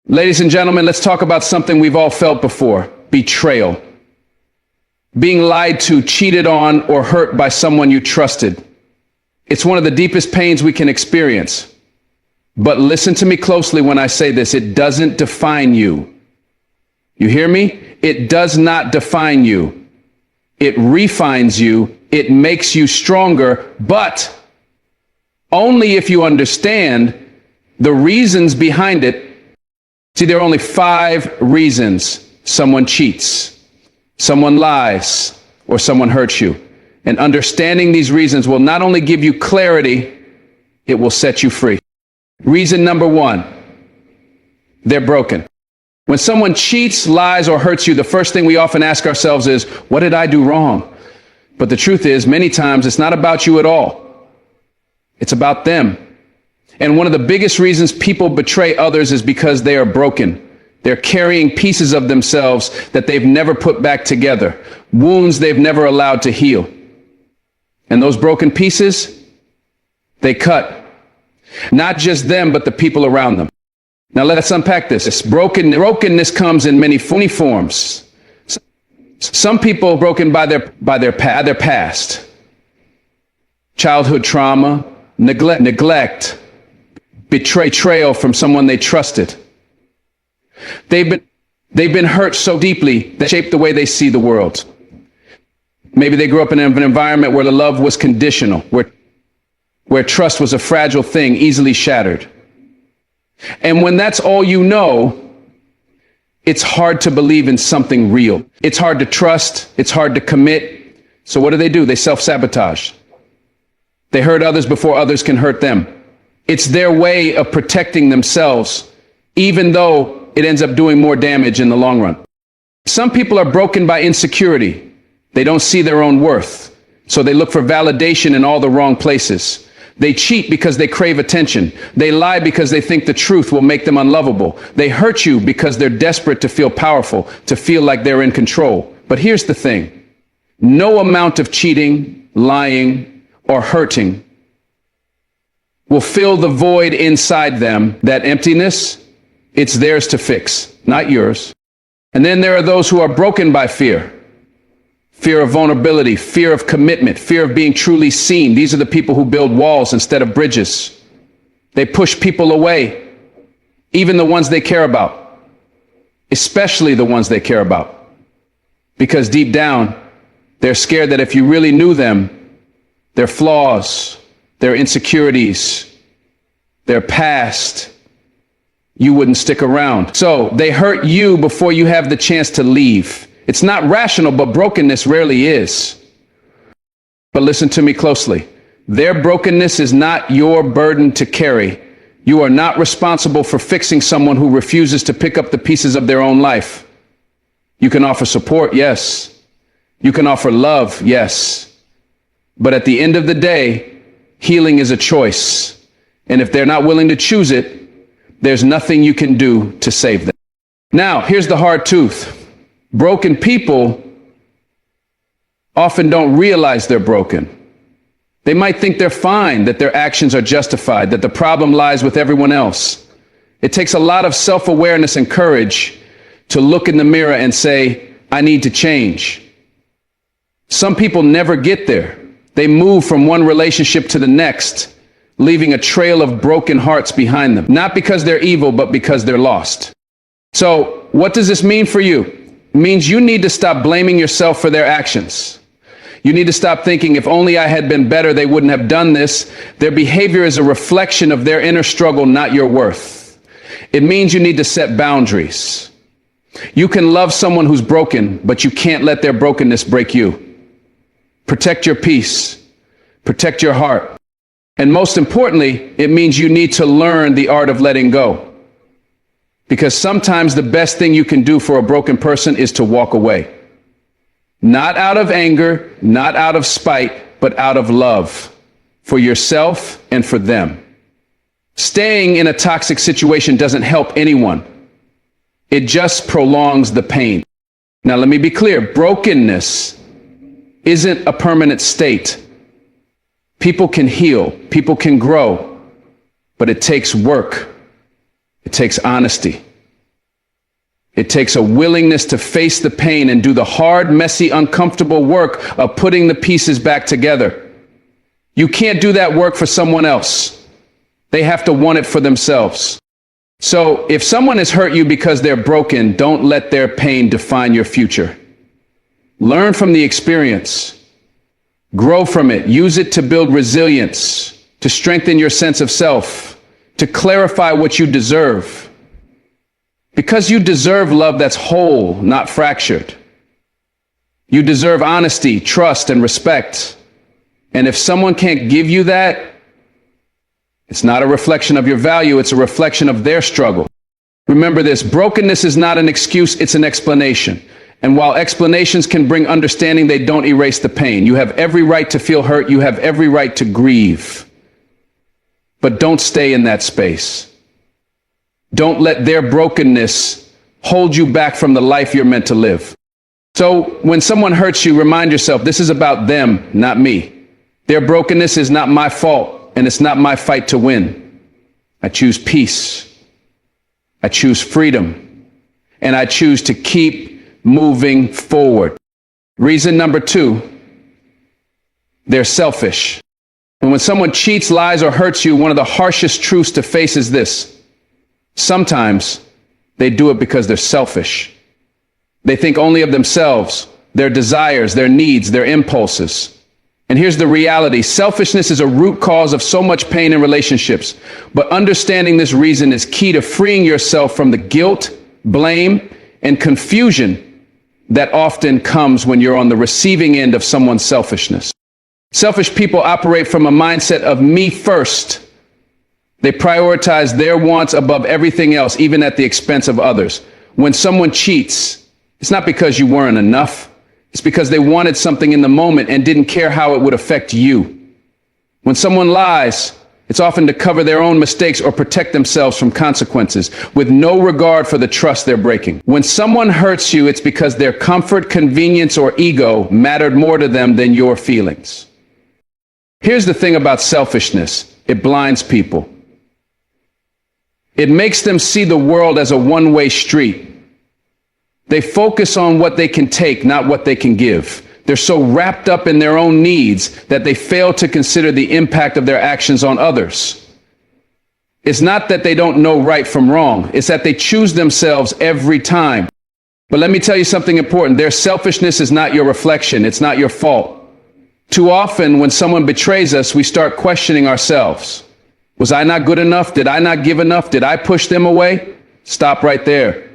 Ladies and gentlemen, let's talk about something we've all felt before: betrayal. Being lied to, cheated on, or hurt by someone you trusted. It's one of the deepest pains we can experience. But listen to me closely when I say this: it doesn't define you. You hear me? It does not define you. It refines you. It makes you stronger, but only if you understand the reasons behind it. See, there are only 5 reasons someone cheats, someone lies, or someone hurts you. And understanding these reasons will not only give you clarity, it will set you free. Reason number 1, they're broken. When someone cheats, lies, or hurts you, the first thing we often ask ourselves is, what did I do wrong? But the truth is, many times it's not about you at all. It's about them. And one of the biggest reasons people betray others is because they are broken. They're carrying pieces of themselves that they've never put back together, wounds they've never allowed to heal. And those broken pieces, they cut. Not just them, but the people around them. Now let's unpack this. Brokenness comes in many forms. Some people are broken by their past. Childhood trauma, neglect, betrayal from someone they trusted. They've been hurt so deeply that shaped the way they see the world. Maybe they grew up in an environment where the love was conditional, where trust was a fragile thing, easily shattered. And when that's all you know, it's hard to believe in something real. It's hard to trust. It's hard to commit. So what do? They self-sabotage. They hurt others before others can hurt them. It's their way of protecting themselves, even though it ends up doing more damage in the long run. Some people are broken by insecurity. They don't see their own worth, so they look for validation in all the wrong places. They cheat because they crave attention. They lie because they think the truth will make them unlovable. They hurt you because they're desperate to feel powerful, to feel like they're in control. But here's the thing: no amount of cheating, lying, or hurting will fill the void inside them. That emptiness, it's theirs to fix, not yours. And then there are those who are broken by fear. Fear of vulnerability, fear of commitment, fear of being truly seen. These are the people who build walls instead of bridges. They push people away, even the ones they care about, especially the ones they care about. Because deep down, they're scared that if you really knew them, their flaws, their insecurities, their past, you wouldn't stick around. So they hurt you before you have the chance to leave. It's not rational, but brokenness rarely is. But listen to me closely. Their brokenness is not your burden to carry. You are not responsible for fixing someone who refuses to pick up the pieces of their own life. You can offer support, yes. You can offer love, yes. But at the end of the day, healing is a choice. And if they're not willing to choose it, there's nothing you can do to save them. Now, here's the hard truth. Broken people often don't realize they're broken. They might think they're fine, that their actions are justified, that the problem lies with everyone else. It takes a lot of self-awareness and courage to look in the mirror and say, I need to change. Some people never get there. They move from one relationship to the next, leaving a trail of broken hearts behind them. Not because they're evil, but because they're lost. So what does this mean for you? It means you need to stop blaming yourself for their actions. You need to stop thinking, if only I had been better, they wouldn't have done this. Their behavior is a reflection of their inner struggle, not your worth. It means you need to set boundaries. You can love someone who's broken, but you can't let their brokenness break you. Protect your peace. Protect your heart. And most importantly, it means you need to learn the art of letting go. Because sometimes the best thing you can do for a broken person is to walk away. Not out of anger, not out of spite, but out of love for yourself and for them. Staying in a toxic situation doesn't help anyone. It just prolongs the pain. Now, let me be clear. Brokenness isn't a permanent state. People can heal, people can grow, but it takes work. It takes honesty. It takes a willingness to face the pain and do the hard, messy, uncomfortable work of putting the pieces back together. You can't do that work for someone else. They have to want it for themselves. So if someone has hurt you because they're broken, don't let their pain define your future. Learn from the experience. Grow from it. Use it to build resilience, to strengthen your sense of self, to clarify what you deserve. Because you deserve love that's whole, not fractured. You deserve honesty, trust, and respect. And if someone can't give you that, it's not a reflection of your value, it's a reflection of their struggle. Remember this, brokenness is not an excuse, it's an explanation. And while explanations can bring understanding, they don't erase the pain. You have every right to feel hurt, you have every right to grieve. But don't stay in that space. Don't let their brokenness hold you back from the life you're meant to live. So when someone hurts you, remind yourself, this is about them, not me. Their brokenness is not my fault. And it's not my fight to win. I choose peace. I choose freedom. And I choose to keep moving forward. Reason number 2, they're selfish. And when someone cheats, lies, or hurts you, one of the harshest truths to face is this. Sometimes they do it because they're selfish. They think only of themselves, their desires, their needs, their impulses. And here's the reality. Selfishness is a root cause of so much pain in relationships. But understanding this reason is key to freeing yourself from the guilt, blame, and confusion that often comes when you're on the receiving end of someone's selfishness. Selfish people operate from a mindset of me first. They prioritize their wants above everything else, even at the expense of others. When someone cheats, it's not because you weren't enough. It's because they wanted something in the moment and didn't care how it would affect you. When someone lies, it's often to cover their own mistakes or protect themselves from consequences, with no regard for the trust they're breaking. When someone hurts you, it's because their comfort, convenience, or ego mattered more to them than your feelings. Here's the thing about selfishness. It blinds people. It makes them see the world as a one-way street. They focus on what they can take, not what they can give. They're so wrapped up in their own needs that they fail to consider the impact of their actions on others. It's not that they don't know right from wrong. It's that they choose themselves every time. But let me tell you something important. Their selfishness is not your reflection. It's not your fault. Too often, when someone betrays us, we start questioning ourselves. Was I not good enough? Did I not give enough? Did I push them away? Stop right there.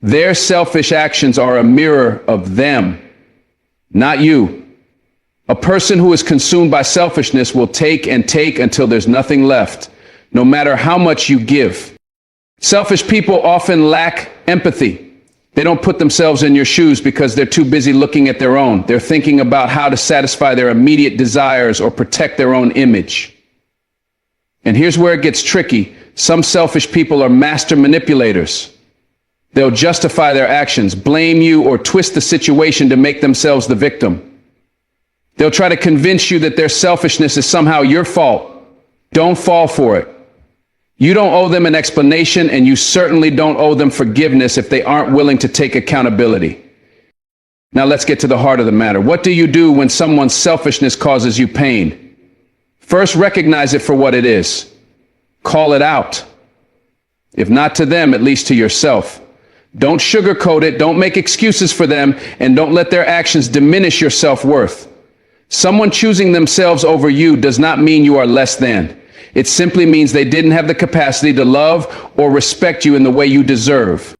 Their selfish actions are a mirror of them, not you. A person who is consumed by selfishness will take and take until there's nothing left, no matter how much you give. Selfish people often lack empathy. They don't put themselves in your shoes because they're too busy looking at their own. They're thinking about how to satisfy their immediate desires or protect their own image. And here's where it gets tricky. Some selfish people are master manipulators. They'll justify their actions, blame you, or twist the situation to make themselves the victim. They'll try to convince you that their selfishness is somehow your fault. Don't fall for it. You don't owe them an explanation, and you certainly don't owe them forgiveness if they aren't willing to take accountability. Now let's get to the heart of the matter. What do you do when someone's selfishness causes you pain? First, recognize it for what it is. Call it out. If not to them, at least to yourself. Don't sugarcoat it, don't make excuses for them, and don't let their actions diminish your self-worth. Someone choosing themselves over you does not mean you are less than. It simply means they didn't have the capacity to love or respect you in the way you deserve.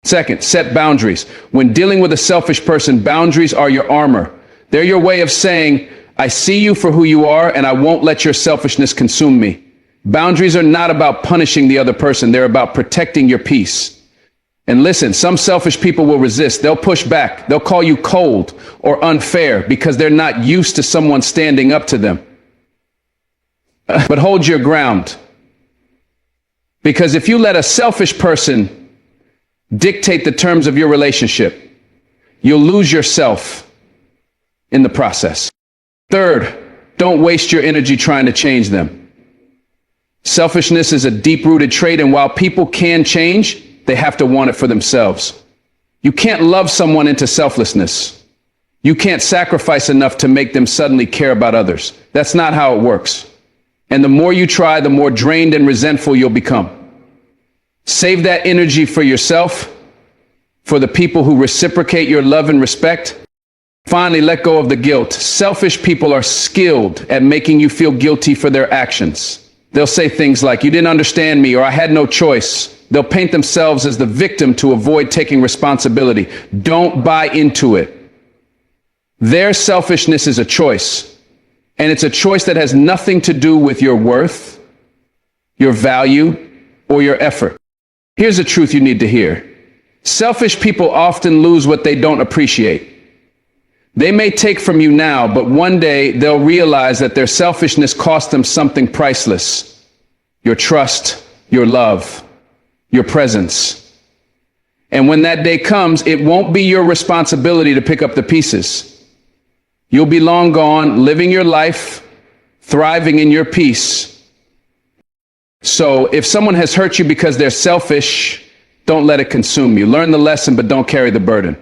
Second, set boundaries. When dealing with a selfish person, boundaries are your armor. They're your way of saying, I see you for who you are, and I won't let your selfishness consume me. Boundaries are not about punishing the other person. They're about protecting your peace. And listen, some selfish people will resist. They'll push back. They'll call you cold or unfair because they're not used to someone standing up to them. But hold your ground. Because if you let a selfish person dictate the terms of your relationship, you'll lose yourself in the process. Third, don't waste your energy trying to change them. Selfishness is a deep-rooted trait, and while people can change, they have to want it for themselves. You can't love someone into selflessness. You can't sacrifice enough to make them suddenly care about others. That's not how it works. And the more you try, the more drained and resentful you'll become. Save that energy for yourself, for the people who reciprocate your love and respect. Finally, let go of the guilt. Selfish people are skilled at making you feel guilty for their actions. They'll say things like, "You didn't understand me," or "I had no choice." They'll paint themselves as the victim to avoid taking responsibility. Don't buy into it. Their selfishness is a choice, and it's a choice that has nothing to do with your worth, your value, or your effort. Here's the truth you need to hear. Selfish people often lose what they don't appreciate. They may take from you now, but one day they'll realize that their selfishness cost them something priceless. Your trust, your love, your presence. And when that day comes, it won't be your responsibility to pick up the pieces. You'll be long gone, living your life, thriving in your peace. So if someone has hurt you because they're selfish, don't let it consume you. Learn the lesson, but don't carry the burden.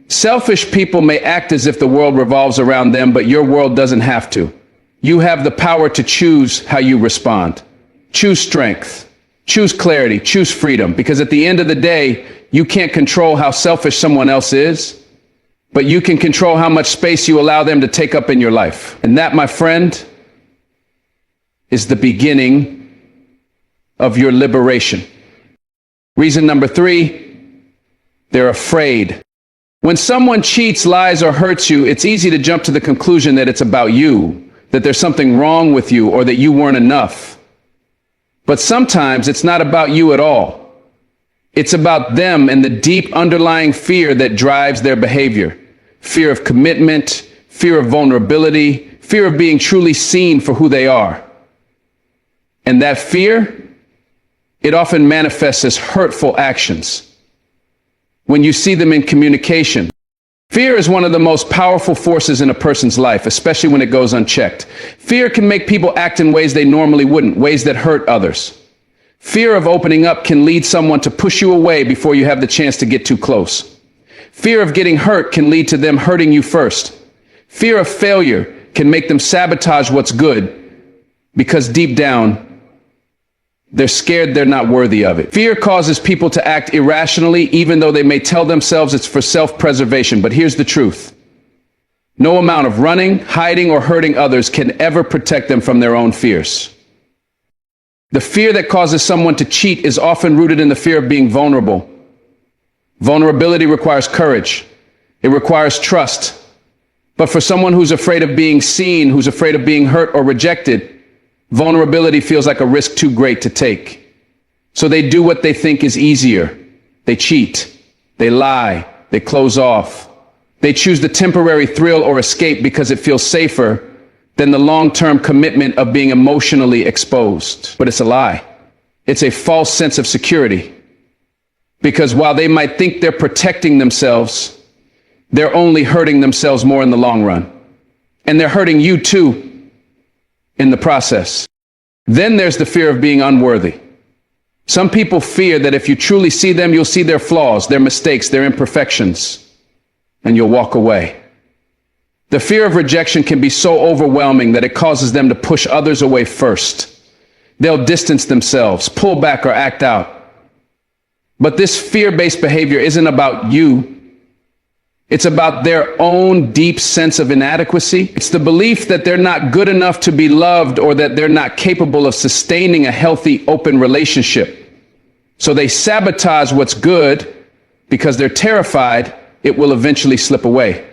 Selfish people may act as if the world revolves around them, but your world doesn't have to. You have the power to choose how you respond. Choose strength, choose clarity, choose freedom, because at the end of the day, you can't control how selfish someone else is, but you can control how much space you allow them to take up in your life. And that, my friend, is the beginning of your liberation. Reason number 3, they're afraid. When someone cheats, lies, or hurts you, it's easy to jump to the conclusion that it's about you, that there's something wrong with you, or that you weren't enough. But sometimes it's not about you at all. It's about them and the deep underlying fear that drives their behavior. Fear of commitment, fear of vulnerability, fear of being truly seen for who they are. And that fear, it often manifests as hurtful actions. When you see them in communication. Fear is one of the most powerful forces in a person's life, especially when it goes unchecked. Fear can make people act in ways they normally wouldn't, ways that hurt others. Fear of opening up can lead someone to push you away before you have the chance to get too close. Fear of getting hurt can lead to them hurting you first. Fear of failure can make them sabotage what's good, because deep down, they're scared they're not worthy of it. Fear causes people to act irrationally, even though they may tell themselves it's for self-preservation. But here's the truth. No amount of running, hiding, or hurting others can ever protect them from their own fears. The fear that causes someone to cheat is often rooted in the fear of being vulnerable. Vulnerability requires courage. It requires trust. But for someone who's afraid of being seen, who's afraid of being hurt or rejected, vulnerability feels like a risk too great to take. So they do what they think is easier. They cheat. They lie. They close off. They choose the temporary thrill or escape because it feels safer than the long-term commitment of being emotionally exposed. But it's a lie. It's a false sense of security. Because while they might think they're protecting themselves, they're only hurting themselves more in the long run. And they're hurting you too in the process. Then there's the fear of being unworthy. Some people fear that if you truly see them, you'll see their flaws, their mistakes, their imperfections, and you'll walk away. The fear of rejection can be so overwhelming that it causes them to push others away first. They'll distance themselves, pull back, or act out. But this fear-based behavior isn't about you. It's about their own deep sense of inadequacy. It's the belief that they're not good enough to be loved, or that they're not capable of sustaining a healthy, open relationship. So they sabotage what's good because they're terrified it will eventually slip away.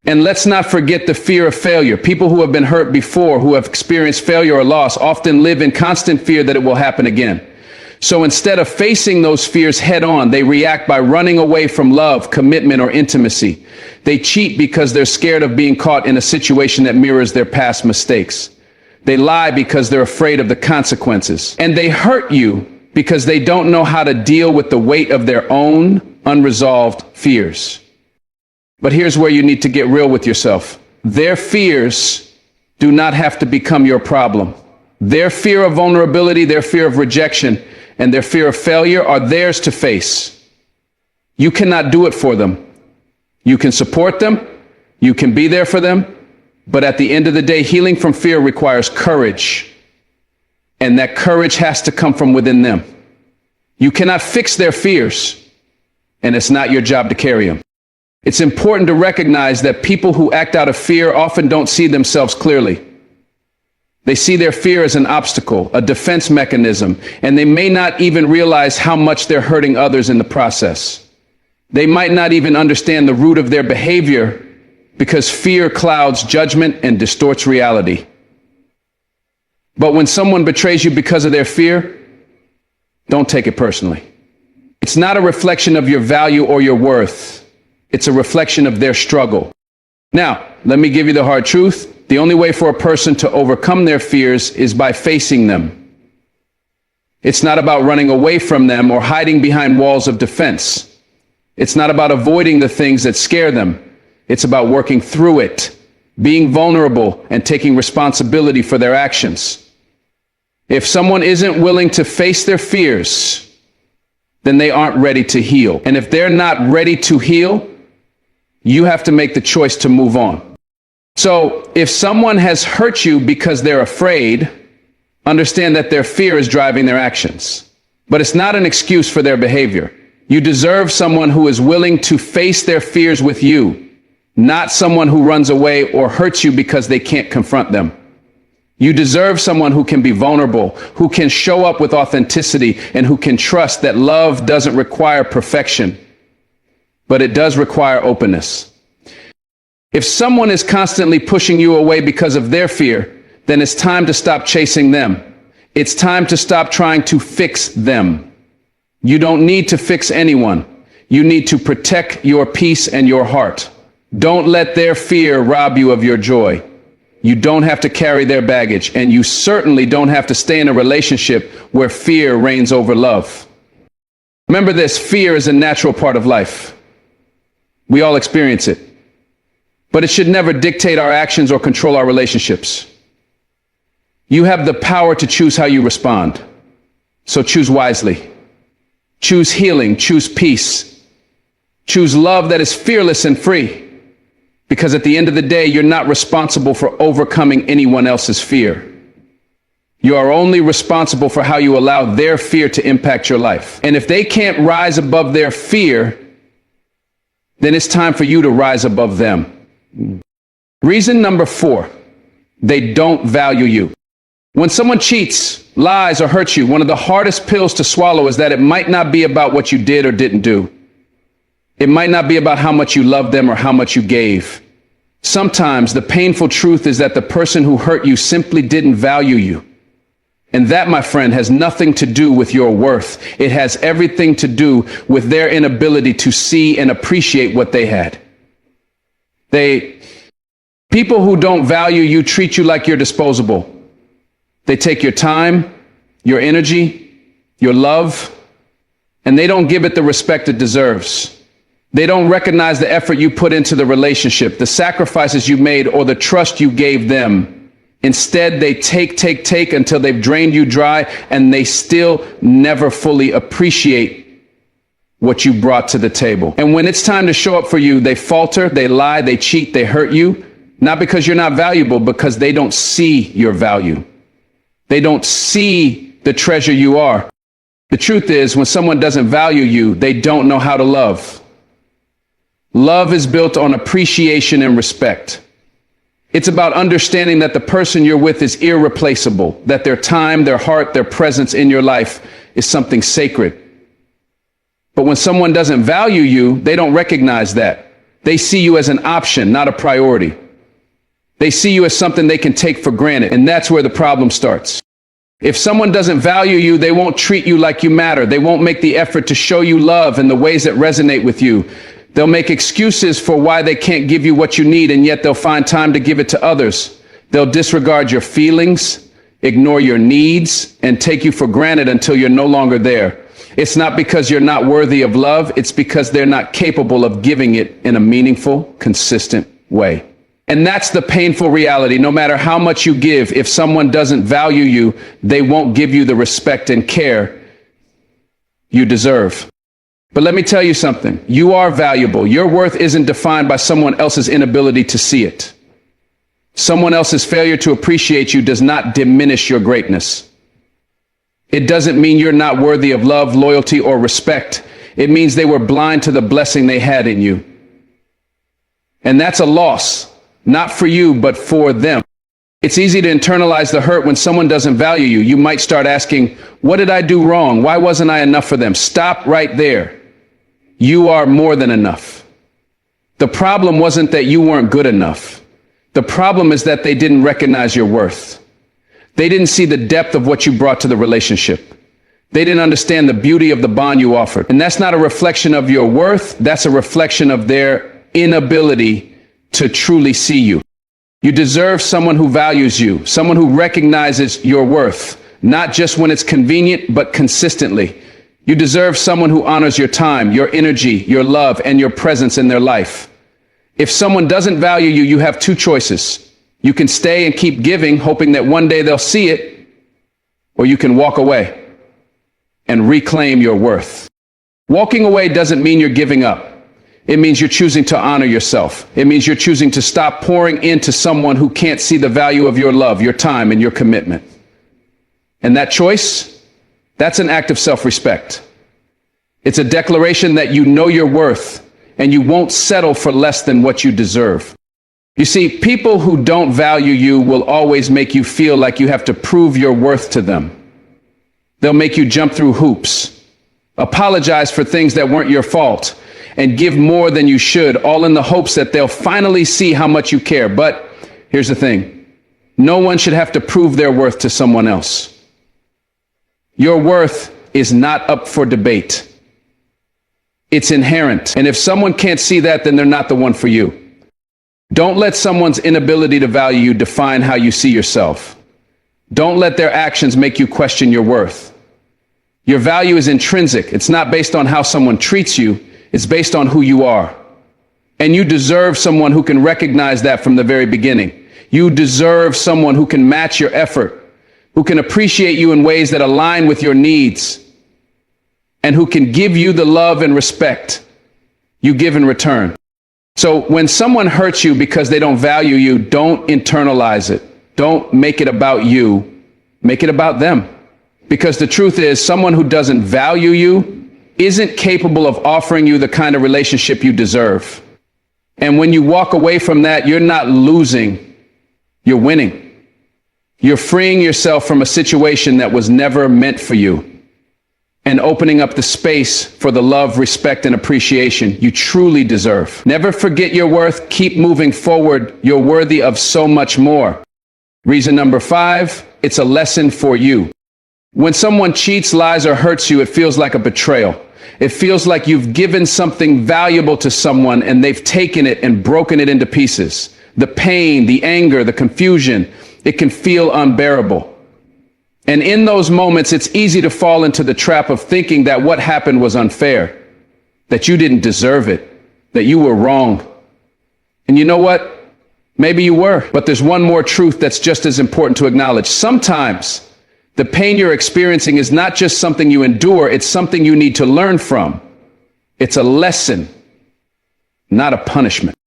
And let's not forget the fear of failure. People who have been hurt before, who have experienced failure or loss, often live in constant fear that it will happen again. So instead of facing those fears head on, they react by running away from love, commitment, or intimacy. They cheat because they're scared of being caught in a situation that mirrors their past mistakes. They lie because they're afraid of the consequences. And they hurt you because they don't know how to deal with the weight of their own unresolved fears. But here's where you need to get real with yourself. Their fears do not have to become your problem. Their fear of vulnerability, their fear of rejection, and their fear of failure are theirs to face. You cannot do it for them. You can support them, you can be there for them, but at the end of the day, healing from fear requires courage, and that courage has to come from within them. You cannot fix their fears, and it's not your job to carry them. It's important to recognize that people who act out of fear often don't see themselves clearly. They see their fear as an obstacle, a defense mechanism, and they may not even realize how much they're hurting others in the process. They might not even understand the root of their behavior because fear clouds judgment and distorts reality. But when someone betrays you because of their fear, don't take it personally. It's not a reflection of your value or your worth. It's a reflection of their struggle. Now, let me give you the hard truth. The only way for a person to overcome their fears is by facing them. It's not about running away from them or hiding behind walls of defense. It's not about avoiding the things that scare them. It's about working through it, being vulnerable, and taking responsibility for their actions. If someone isn't willing to face their fears, then they aren't ready to heal. And if they're not ready to heal, you have to make the choice to move on. So if someone has hurt you because they're afraid, understand that their fear is driving their actions. But it's not an excuse for their behavior. You deserve someone who is willing to face their fears with you, not someone who runs away or hurts you because they can't confront them. You deserve someone who can be vulnerable, who can show up with authenticity, and who can trust that love doesn't require perfection, but it does require openness. If someone is constantly pushing you away because of their fear, then it's time to stop chasing them. It's time to stop trying to fix them. You don't need to fix anyone. You need to protect your peace and your heart. Don't let their fear rob you of your joy. You don't have to carry their baggage, and you certainly don't have to stay in a relationship where fear reigns over love. Remember this, fear is a natural part of life. We all experience it. But it should never dictate our actions or control our relationships. You have the power to choose how you respond. So choose wisely. Choose healing, choose peace. Choose love that is fearless and free. Because at the end of the day, you're not responsible for overcoming anyone else's fear. You are only responsible for how you allow their fear to impact your life. And if they can't rise above their fear, then it's time for you to rise above them. Reason number 4, they don't value you. When someone cheats, lies, or hurts you, one of the hardest pills to swallow is that it might not be about what you did or didn't do. It might not be about how much you loved them or how much you gave. Sometimes the painful truth is that the person who hurt you simply didn't value you. And that, my friend, has nothing to do with your worth. It has everything to do with their inability to see and appreciate what they had. People who don't value you treat you like you're disposable. They take your time, your energy, your love, and they don't give it the respect it deserves. They don't recognize the effort you put into the relationship, the sacrifices you made, or the trust you gave them. Instead, they take until they've drained you dry, and they still never fully appreciate what you brought to the table. And when it's time to show up for you, they falter, they lie, they cheat, they hurt you, not because you're not valuable, because they don't see your value. They don't see the treasure you are. The truth is, when someone doesn't value you, they don't know how to love. Love is built on appreciation and respect. It's about understanding that the person you're with is irreplaceable, that their time, their heart, their presence in your life is something sacred. But when someone doesn't value you, they don't recognize that. They see you as an option, not a priority. They see you as something they can take for granted, and that's where the problem starts. If someone doesn't value you, they won't treat you like you matter. They won't make the effort to show you love in the ways that resonate with you. They'll make excuses for why they can't give you what you need, and yet they'll find time to give it to others. They'll disregard your feelings, ignore your needs, and take you for granted until you're no longer there. It's not because you're not worthy of love. It's because they're not capable of giving it in a meaningful, consistent way. And that's the painful reality. No matter how much you give, if someone doesn't value you, they won't give you the respect and care you deserve. But let me tell you something. You are valuable. Your worth isn't defined by someone else's inability to see it. Someone else's failure to appreciate you does not diminish your greatness. It doesn't mean you're not worthy of love, loyalty, or respect. It means they were blind to the blessing they had in you. And that's a loss, not for you, but for them. It's easy to internalize the hurt when someone doesn't value you. You might start asking, what did I do wrong? Why wasn't I enough for them? Stop right there. You are more than enough. The problem wasn't that you weren't good enough. The problem is that they didn't recognize your worth. They didn't see the depth of what you brought to the relationship. They didn't understand the beauty of the bond you offered. And that's not a reflection of your worth. That's a reflection of their inability to truly see you. You deserve someone who values you, someone who recognizes your worth, not just when it's convenient, but consistently. You deserve someone who honors your time, your energy, your love, and your presence in their life. If someone doesn't value you, you have two choices. You can stay and keep giving, hoping that one day they'll see it, or you can walk away and reclaim your worth. Walking away doesn't mean you're giving up. It means you're choosing to honor yourself. It means you're choosing to stop pouring into someone who can't see the value of your love, your time, and your commitment. And that choice, that's an act of self-respect. It's a declaration that you know your worth and you won't settle for less than what you deserve. You see, people who don't value you will always make you feel like you have to prove your worth to them. They'll make you jump through hoops, apologize for things that weren't your fault, and give more than you should, all in the hopes that they'll finally see how much you care. But here's the thing. No one should have to prove their worth to someone else. Your worth is not up for debate. It's inherent. And if someone can't see that, then they're not the one for you. Don't let someone's inability to value you define how you see yourself. Don't let their actions make you question your worth. Your value is intrinsic. It's not based on how someone treats you. It's based on who you are. And you deserve someone who can recognize that from the very beginning. You deserve someone who can match your effort, who can appreciate you in ways that align with your needs, and who can give you the love and respect you give in return. So when someone hurts you because they don't value you, don't internalize it. Don't make it about you. Make it about them. Because the truth is, someone who doesn't value you isn't capable of offering you the kind of relationship you deserve. And when you walk away from that, you're not losing, you're winning. You're freeing yourself from a situation that was never meant for you and opening up the space for the love, respect, and appreciation you truly deserve. Never forget your worth. Keep moving forward. You're worthy of so much more. Reason number 5, it's a lesson for you. When someone cheats, lies, or hurts you, it feels like a betrayal. It feels like you've given something valuable to someone and they've taken it and broken it into pieces. The pain, the anger, the confusion, it can feel unbearable. And in those moments, it's easy to fall into the trap of thinking that what happened was unfair, that you didn't deserve it, that you were wrong. And you know what? Maybe you were, but there's one more truth that's just as important to acknowledge. Sometimes the pain you're experiencing is not just something you endure, it's something you need to learn from. It's a lesson, not a punishment.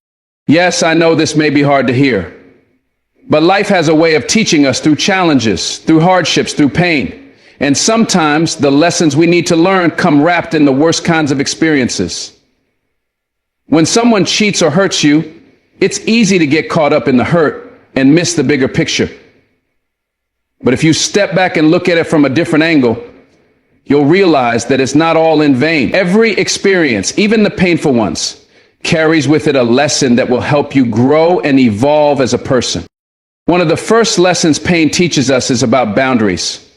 Yes, I know this may be hard to hear, but life has a way of teaching us through challenges, through hardships, through pain. And sometimes the lessons we need to learn come wrapped in the worst kinds of experiences. When someone cheats or hurts you, it's easy to get caught up in the hurt and miss the bigger picture. But if you step back and look at it from a different angle, you'll realize that it's not all in vain. Every experience, even the painful ones, carries with it a lesson that will help you grow and evolve as a person. One of the first lessons pain teaches us is about boundaries.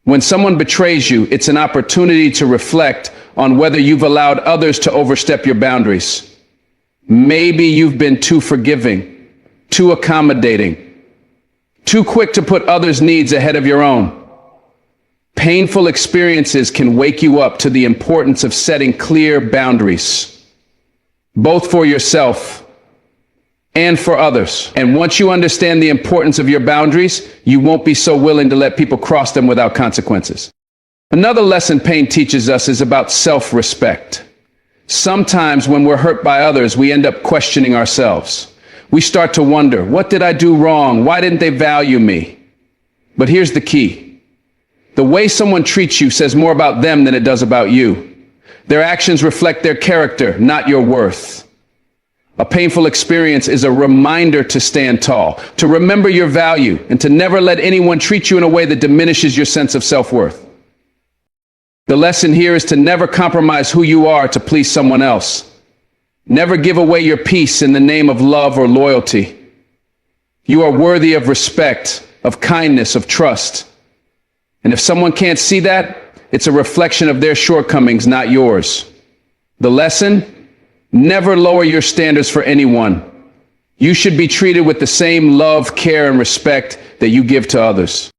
When someone betrays you, it's an opportunity to reflect on whether you've allowed others to overstep your boundaries. Maybe you've been too forgiving, too accommodating, too quick to put others' needs ahead of your own. Painful experiences can wake you up to the importance of setting clear boundaries, both for yourself and for others. And once you understand the importance of your boundaries, you won't be so willing to let people cross them without consequences. Another lesson pain teaches us is about self-respect. Sometimes when we're hurt by others, we end up questioning ourselves. We start to wonder, what did I do wrong? Why didn't they value me? But here's the key. The way someone treats you says more about them than it does about you. Their actions reflect their character, not your worth. A painful experience is a reminder to stand tall, to remember your value, and to never let anyone treat you in a way that diminishes your sense of self-worth. The lesson here is to never compromise who you are to please someone else. Never give away your peace in the name of love or loyalty. You are worthy of respect, of kindness, of trust. And if someone can't see that, it's a reflection of their shortcomings, not yours. The lesson? Never lower your standards for anyone. You should be treated with the same love, care, and respect that you give to others.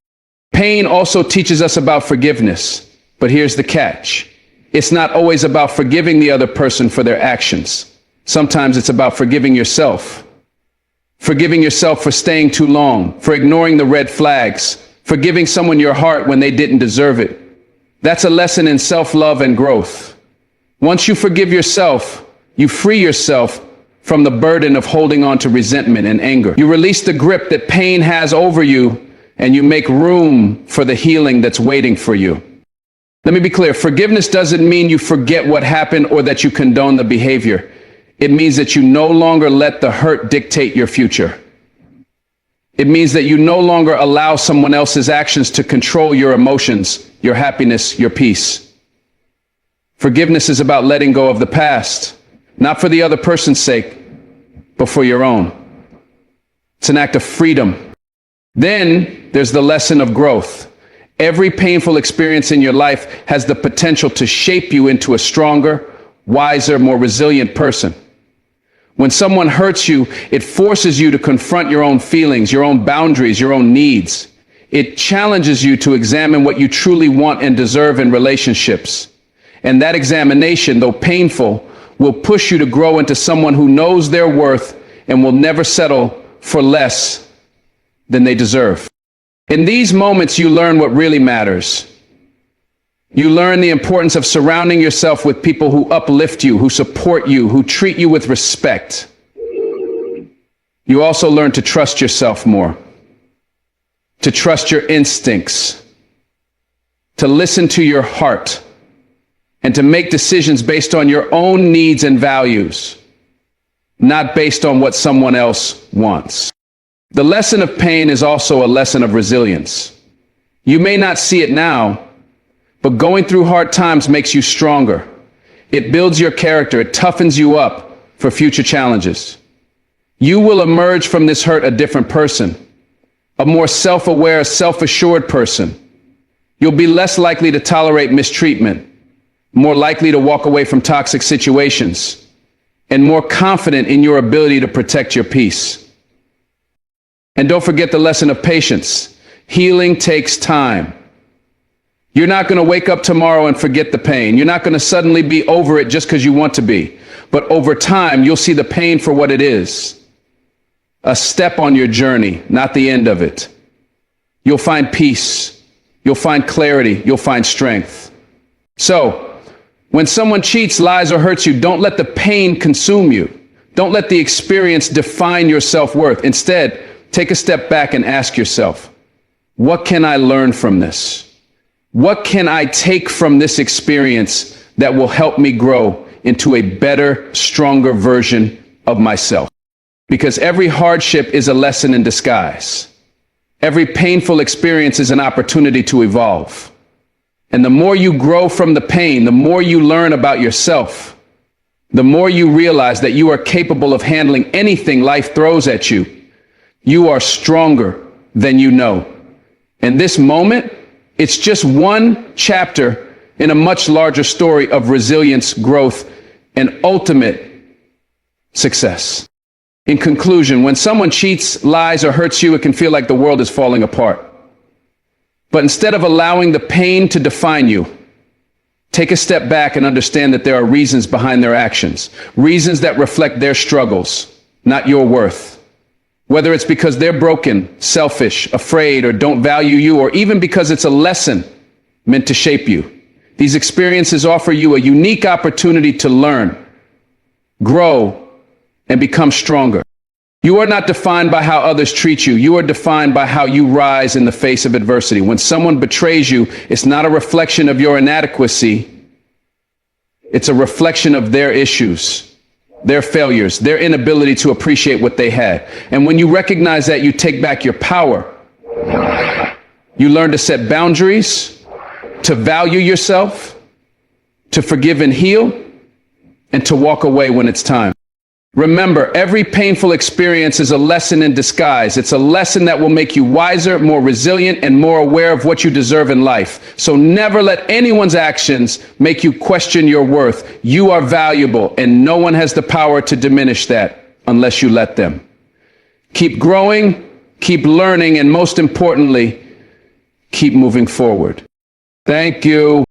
Pain also teaches us about forgiveness. But here's the catch. It's not always about forgiving the other person for their actions. Sometimes it's about forgiving yourself. Forgiving yourself for staying too long, for ignoring the red flags, for giving someone your heart when they didn't deserve it. That's a lesson in self-love and growth. Once you forgive yourself, you free yourself from the burden of holding on to resentment and anger. You release the grip that pain has over you, and you make room for the healing that's waiting for you. Let me be clear. Forgiveness doesn't mean you forget what happened or that you condone the behavior. It means that you no longer let the hurt dictate your future. It means that you no longer allow someone else's actions to control your emotions, your happiness, your peace. Forgiveness is about letting go of the past, not for the other person's sake, but for your own. It's an act of freedom. Then there's the lesson of growth. Every painful experience in your life has the potential to shape you into a stronger, wiser, more resilient person. When someone hurts you, it forces you to confront your own feelings, your own boundaries, your own needs. It challenges you to examine what you truly want and deserve in relationships. And that examination, though painful, will push you to grow into someone who knows their worth and will never settle for less than they deserve. In these moments, you learn what really matters. You learn the importance of surrounding yourself with people who uplift you, who support you, who treat you with respect. You also learn to trust yourself more, to trust your instincts, to listen to your heart, and to make decisions based on your own needs and values, not based on what someone else wants. The lesson of pain is also a lesson of resilience. You may not see it now, but going through hard times makes you stronger. It builds your character. It toughens you up for future challenges. You will emerge from this hurt a different person, a more self-aware, self-assured person. You'll be less likely to tolerate mistreatment, more likely to walk away from toxic situations, and more confident in your ability to protect your peace. And don't forget the lesson of patience. Healing takes time. You're not going to wake up tomorrow and forget the pain. You're not going to suddenly be over it just because you want to be. But over time, you'll see the pain for what it is. A step on your journey, not the end of it. You'll find peace. You'll find clarity. You'll find strength. So, when someone cheats, lies, or hurts you, don't let the pain consume you. Don't let the experience define your self-worth. Instead, take a step back and ask yourself, what can I learn from this? What can I take from this experience that will help me grow into a better, stronger version of myself? Because every hardship is a lesson in disguise. Every painful experience is an opportunity to evolve. And the more you grow from the pain, the more you learn about yourself, the more you realize that you are capable of handling anything life throws at you. You are stronger than you know. And this moment, it's just one chapter in a much larger story of resilience, growth, and ultimate success. In conclusion, when someone cheats, lies, or hurts you, it can feel like the world is falling apart. But instead of allowing the pain to define you, take a step back and understand that there are reasons behind their actions, reasons that reflect their struggles, not your worth. Whether it's because they're broken, selfish, afraid, or don't value you, or even because it's a lesson meant to shape you. These experiences offer you a unique opportunity to learn, grow, and become stronger. You are not defined by how others treat you. You are defined by how you rise in the face of adversity. When someone betrays you, it's not a reflection of your inadequacy. It's a reflection of their issues, their failures, their inability to appreciate what they had. And when you recognize that, you take back your power. You learn to set boundaries, to value yourself, to forgive and heal, and to walk away when it's time. Remember, every painful experience is a lesson in disguise. It's a lesson that will make you wiser, more resilient, and more aware of what you deserve in life. So never let anyone's actions make you question your worth. You are valuable, and no one has the power to diminish that unless you let them. Keep growing, keep learning, and most importantly, keep moving forward. Thank you.